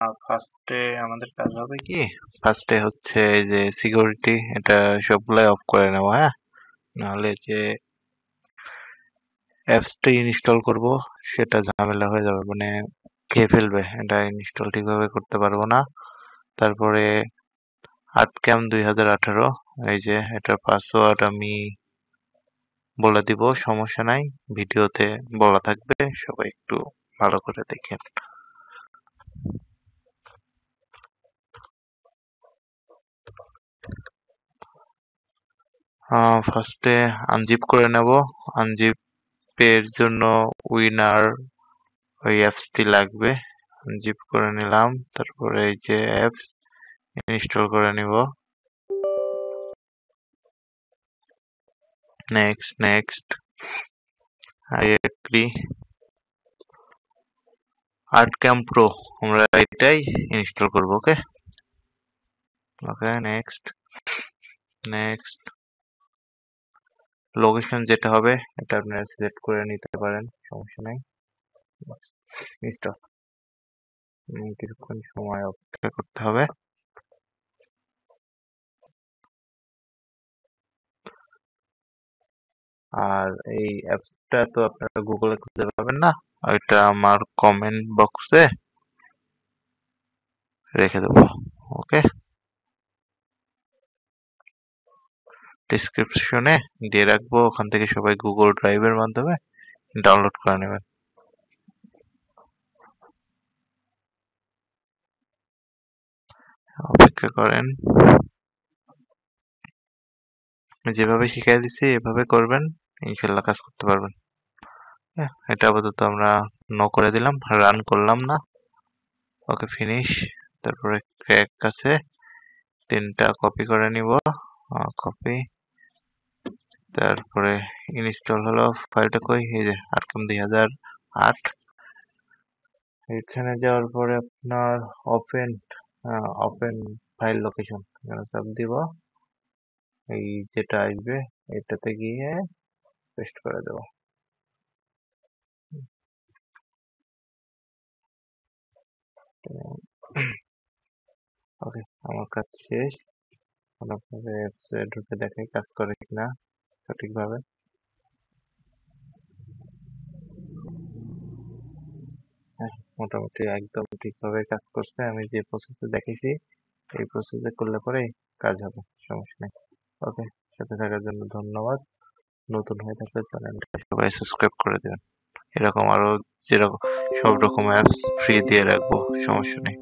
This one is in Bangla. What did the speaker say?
ফার্স্টে আমাদের কাজ হবে কি, ফার্স্টে হচ্ছে এই যে সিকিউরিটি, এটা সবগুলাই অফ করে নেবো, হ্যাঁ। নাহলে যে অ্যাপসটা ইনস্টল করব সেটা ঝামেলা হয়ে যাবে, মানে খেয়ে ফেলবে, এটা ইনস্টল ঠিকভাবে করতে পারবো না। তারপরে আটক্যাম 2018, এই যে এটার পাসওয়ার্ড আমি বলে দিব, সমস্যা নাই, ভিডিওতে বলা থাকবে, সবাই একটু ভালো করে দেখেন। ফার্স্টে আনজিপ করে নেব। আনজিপের জন্য উইনার ওই অ্যাপসটি লাগবে, আনজিপ করে নিলাম। তারপরে এই যে অ্যাপস ইনস্টল করে নিব। Next next, I agree. ArtCAM pro আমরা এটাই ইনস্টল করব, okay okay. Next next, location যেটা হবে এটা আপনারা সিলেক্ট করে নিতে পারেন, সমস্যা নাই। ইনস্টল, কিছুক্ষণ সময় অপেক্ষা করতে হবে। আর এই অ্যাপসটা তো আপনারা গুগলে খুঁজে পাবেন না, ওইটা আমার কমেন্ট বক্সে রেখে দেবো, ওকে। ডিসক্রিপশনে দিয়ে রাখবো, ওখান থেকে সবাই গুগল ড্রাইভের মাধ্যমে ডাউনলোড করে নেবেন। অপেক্ষা করেন, যেভাবে শিখিয়ে দিচ্ছি এভাবে করবেন, ইনশাল্লাহ কাজ করতে পারবেন। হ্যাঁ, এটা আপাতত আমরা নো করে দিলাম, রান করলাম না, ওকে ফিনিশ। তারপরে ক্র্যাক আছে, 3টা কপি করে নিব, কপি। তারপরে ইনস্টল হলো, ফাইলটা কই, এই যে আটকম 2008। এখানে যাওয়ার পরে আপনার ওপেন, ওপেন ফাইল লোকেশন এখানে চাপ দিব, এই যেটা আসবে এটাতে গিয়ে পেস্ট করে দেবো। ওকে, আমার কাজ শেষ। এখন আপনাদের অ্যাপসে ঢুকে দেখাই কাজ করে কিনা সঠিকভাবে। হ্যাঁ, মোটামুটি একদম ঠিকভাবে কাজ করছে, আমি যে প্রসেসে দেখেছি এই প্রসেসে করলে পরেই কাজ হবে, সমস্যা নেই। ওকে, সাথে থাকার জন্য ধন্যবাদ। নতুন হয়ে থাকলে চ্যানেলটা সবাই সাবস্ক্রাইব করে দেবেন। এরকম আরো যেরকম সব রকম অ্যাপস ফ্রি দিয়ে রাখবো, সমস্যা নেই।